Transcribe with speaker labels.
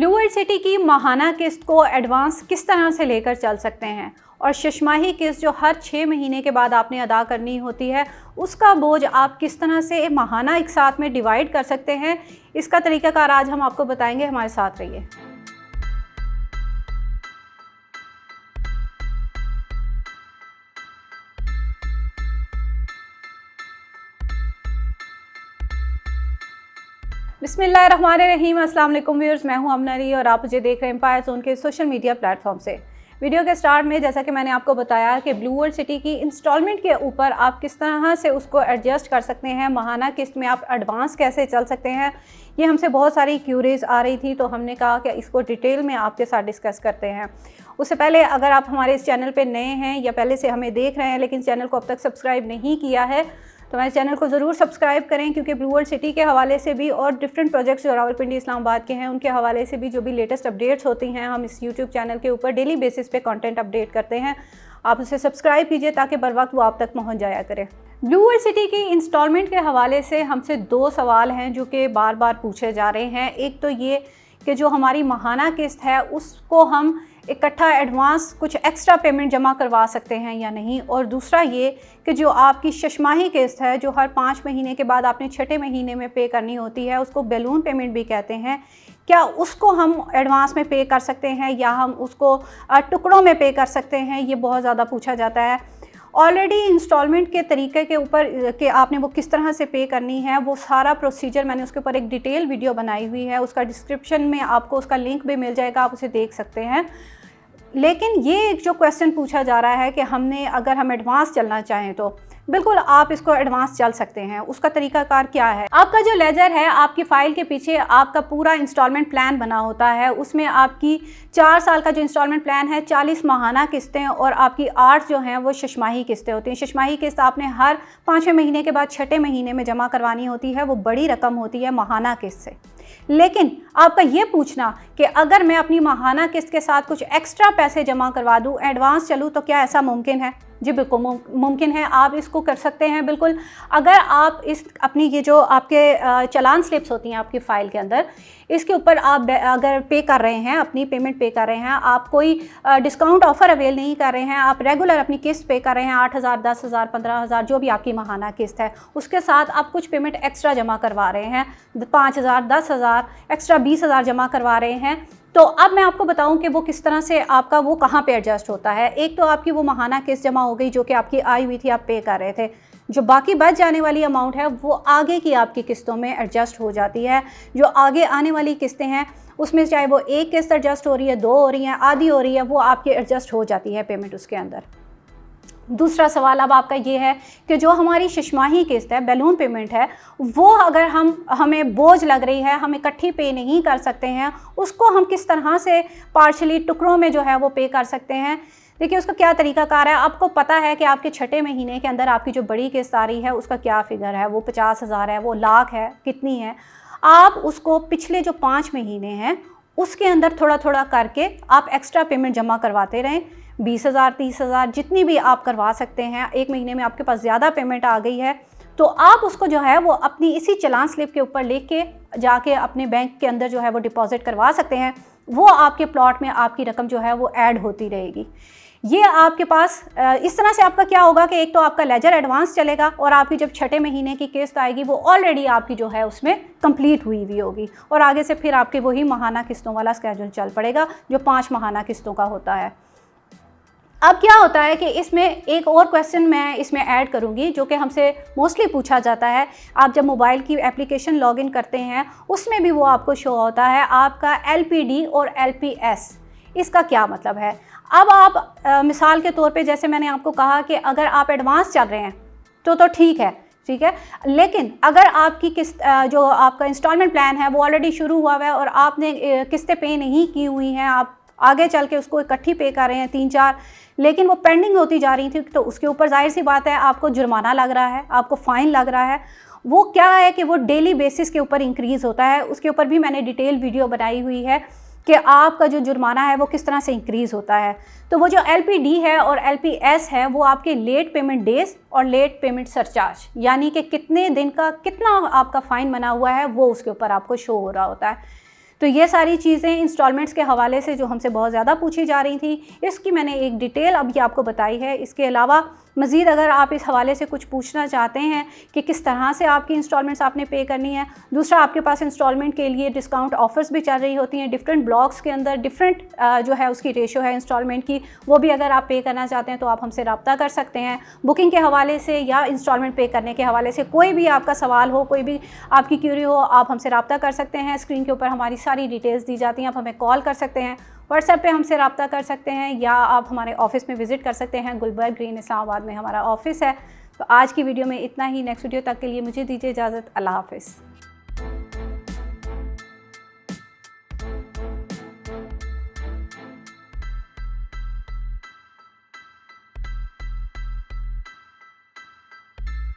Speaker 1: Blue world city की माहाना किस्त को एडवांस किस तरह से लेकर चल सकते हैं और शशमाही किस्त जो हर 6 महीने के बाद आपने अदा करनी होती है उसका बोझ आप किस तरह से माहाना एक साथ में डिवाइड कर सकते हैं, इसका तरीकाकार आज हम आपको बताएंगे। हमारे साथ रहिए। बिस्मिल्लाहिर्रहमानिर्रहीम। अस्सलाम वालेकुम व्यूअर्स, मैं हूं अमनरी और आप मुझे देख रहे हैं एम्पायर ज़ोन के सोशल मीडिया प्लेटफॉर्म से। वीडियो के स्टार्ट में जैसा कि मैंने आपको बताया कि ब्लू वर्ल्ड सिटी की इंस्टॉलमेंट के ऊपर आप किस तरह से उसको एडजस्ट कर सकते हैं, माहाना किस्त में आप एडवांस कैसे चल सकते हैं, ये हमसे बहुत सारी क्यूरीज आ रही थी, तो हमने कहा कि इसको डिटेल में आपके साथ डिस्कस करते हैं। उससे पहले अगर आप हमारे इस चैनल पर नए हैं या पहले से हमें देख रहे हैं लेकिन चैनल को अब तक सब्सक्राइब नहीं किया है तो हमारे चैनल को ज़रूर सब्सक्राइब करें, क्योंकि ब्लू वर्ल्ड सिटी के हवाले से भी और डिफरेंट प्रोजेक्ट्स जो रावलपिंडी इस्लामाबाद के हैं उनके हवाले से भी जो भी लेटेस्ट अपडेट्स होती हैं हम इस यूट्यूब चैनल के ऊपर डेली बेसिस पे कंटेंट अपडेट करते हैं। आप उसे सब्सक्राइब कीजिए ताकि बर वक्त वो आप तक पहुंच जाया करे। ब्लू वर्ल्ड सिटी की इंस्टॉलमेंट के हवाले से हमसे 2 सवाल हैं जो कि बार बार पूछे जा रहे हैं। एक तो ये कि जो हमारी माहाना किस्त है उसको हम इकट्ठा एडवांस कुछ एक्स्ट्रा पेमेंट जमा करवा सकते हैं या नहीं, और दूसरा ये कि जो आपकी शशमाही किस्त है जो हर 5 महीने के बाद आपने 6ठे महीने में पे करनी होती है, उसको बैलून पेमेंट भी कहते हैं, क्या उसको हम एडवांस में पे कर सकते हैं या हम उसको टुकड़ों में पे कर सकते हैं, ये बहुत ज़्यादा पूछा जाता है। ऑलरेडी इंस्टॉलमेंट के तरीके के ऊपर कि आपने वो किस तरह से पे करनी है वो सारा प्रोसीजर मैंने उसके ऊपर एक डिटेल वीडियो बनाई हुई है, उसका डिस्क्रिप्शन में आपको उसका लिंक भी मिल जाएगा, आप उसे देख सकते हैं। लेकिन ये एक जो क्वेश्चन पूछा जा रहा है कि अगर हम एडवांस चलना चाहें तो बिल्कुल आप इसको एडवांस चल सकते हैं। उसका तरीकाकार क्या है, आपका जो लेजर है आपकी फ़ाइल के पीछे आपका पूरा इंस्टॉलमेंट प्लान बना होता है, उसमें आपकी 4 साल का जो इंस्टॉलमेंट प्लान है 40 माहाना किस्तें और आपकी 8 जो हैं वो शशमाही किस्तें होती हैं। शशमाही किस्त आपने हर 5वें महीने के बाद 6ठे महीने में जमा करवानी होती है, वो बड़ी रकम होती है माहाना किस्त से। लेकिन आपका ये पूछना कि अगर मैं अपनी माहाना किस्त के साथ कुछ एक्स्ट्रा पैसे जमा करवा दूं, एडवांस चलूं, तो क्या ऐसा मुमकिन है? जी बिल्कुल मुमकिन है, आप इसको कर सकते हैं बिल्कुल। अगर आप अपनी ये जो आपके चालान स्लिप्स होती हैं आपकी फ़ाइल के अंदर, इसके ऊपर आप अगर पे कर रहे हैं, अपनी पेमेंट पे कर रहे हैं, आप कोई डिस्काउंट ऑफ़र अवेल नहीं कर रहे हैं, आप रेगुलर अपनी किस्त पे कर रहे हैं 8,000, 10,000, 15,000 जो भी आपकी माहाना किस्त है, उसके साथ आप कुछ पेमेंट एक्स्ट्रा जमा करवा रहे हैं, 5,000, 10,000, एक्स्ट्रा 20,000 जमा करवा रहे हैं, तो अब मैं आपको बताऊं कि वो किस तरह से आपका वो कहाँ पे एडजस्ट होता है। एक तो आपकी वो माहाना किस्त जमा हो गई जो कि आपकी आई हुई थी, आप पे कर रहे थे, जो बाकी बच जाने वाली अमाउंट है वो आगे की आपकी किस्तों में एडजस्ट हो जाती है। जो आगे आने वाली किस्तें हैं उसमें चाहे वो एक किस्त एडजस्ट हो रही है, 2 हो रही हैं, आधी हो रही है, वो आपकी एडजस्ट हो जाती है पेमेंट उसके अंदर। दूसरा सवाल अब आपका ये है कि जो हमारी शशमाही किस्त है, बैलून पेमेंट है, वो अगर हमें बोझ लग रही है, हम इकट्ठी पे नहीं कर सकते हैं, उसको हम किस तरह से पार्शली टुकड़ों में जो है वो पे कर सकते हैं। देखिए उसका क्या तरीकाकार है। आपको पता है कि आपके 6ठे महीने के अंदर आपकी जो बड़ी किस्त आ रही है उसका क्या फ़िगर है, वो 50,000 है, वो लाख है, कितनी है। आप उसको पिछले जो 5 महीने हैं उसके अंदर थोड़ा थोड़ा करके आप एक्स्ट्रा पेमेंट जमा करवाते रहें, 20,000, 30,000 जितनी भी आप करवा सकते हैं। एक महीने में आपके पास ज़्यादा पेमेंट आ गई है तो आप उसको जो है वो अपनी इसी चालान स्लिप के ऊपर लेके जाके अपने बैंक के अंदर जो है वो डिपॉजिट करवा सकते हैं। वो आपके प्लॉट में आपकी रकम जो है वो ऐड होती रहेगी। ये आपके पास इस तरह से आपका क्या होगा कि एक तो आपका लेजर एडवांस चलेगा और आपकी जब 6ठे महीने की किस्त आएगी वो ऑलरेडी आपकी जो है उसमें कंप्लीट हुई हुई होगी, और आगे से फिर आपके वही माहाना किस्तों वाला स्केड्यूल चल पड़ेगा जो 5 माहाना किस्तों का होता है। अब क्या होता है कि इसमें एक और क्वेश्चन मैं इसमें ऐड करूंगी जो कि हमसे मोस्टली पूछा जाता है। आप जब मोबाइल की एप्लीकेशन लॉगिन करते हैं उसमें भी वो आपको शो होता है आपका LPD और LPS, इसका क्या मतलब है। अब आप मिसाल के तौर पे जैसे मैंने आपको कहा कि अगर आप एडवांस चल रहे हैं तो ठीक है, लेकिन अगर आपकी किस्त जो आपका इंस्टॉलमेंट प्लान है वो ऑलरेडी शुरू हुआ है और आपने किस्तें पे नहीं की हुई हैं, आप आगे चल के उसको इकट्ठी पे कर रहे हैं 3-4, लेकिन वो पेंडिंग होती जा रही थी, तो उसके ऊपर जाहिर सी बात है आपको जुर्माना लग रहा है, आपको फ़ाइन लग रहा है। वो क्या है कि वो डेली बेसिस के ऊपर इंक्रीज़ होता है, उसके ऊपर भी मैंने डिटेल वीडियो बनाई हुई है कि आपका जो जुर्माना है वो किस तरह से इंक्रीज़ होता है। तो वो जो LPD है और LPS है वो आपके लेट पेमेंट डेज और लेट पेमेंट सरचार्ज, यानी कि कितने दिन का कितना आपका फ़ाइन बना हुआ है वो उसके ऊपर आपको शो हो रहा होता है। तो ये सारी चीज़ें इंस्टॉलमेंट्स के हवाले से जो हमसे बहुत ज़्यादा पूछी जा रही थी, इसकी मैंने एक डिटेल अभी आपको बताई है। इसके अलावा मज़ीद अगर आप इस हवाले से कुछ पूछना चाहते हैं कि किस तरह से आपकी इंस्टॉलमेंट्स आपने पे करनी है, दूसरा आपके पास इंस्टॉलमेंट के लिए डिस्काउंट ऑफर्स भी चल रही होती हैं डिफरेंट ब्लॉक्स के अंदर, डिफरेंट जो है उसकी रेशो है इंस्टॉलमेंट की, वो भी अगर आप पे करना चाहते हैं तो आप हमसे रब्ता कर सकते हैं। बुकिंग के हवाले से या इंस्टॉलमेंट पे करने के हवाले से कोई भी आपका सवाल हो, कोई भी आपकी क्यूरी हो, आप हमसे रब्ता कर सकते हैं। स्क्रीन के ऊपर हमारी सारी डिटेल्स दी जाती हैं, आप हमें कॉल कर सकते हैं, व्हाट्सएप पे हमसे रब्ता कर सकते हैं, या आप हमारे ऑफिस में विज़िट कर सकते हैं। गुलबर्ग ग्रीन इस्लामाबाद में हमारा ऑफिस है। तो आज की वीडियो में इतना ही। नेक्स्ट वीडियो तक के लिए मुझे दीजिए इजाज़त। अल्लाह हाफ़िज़।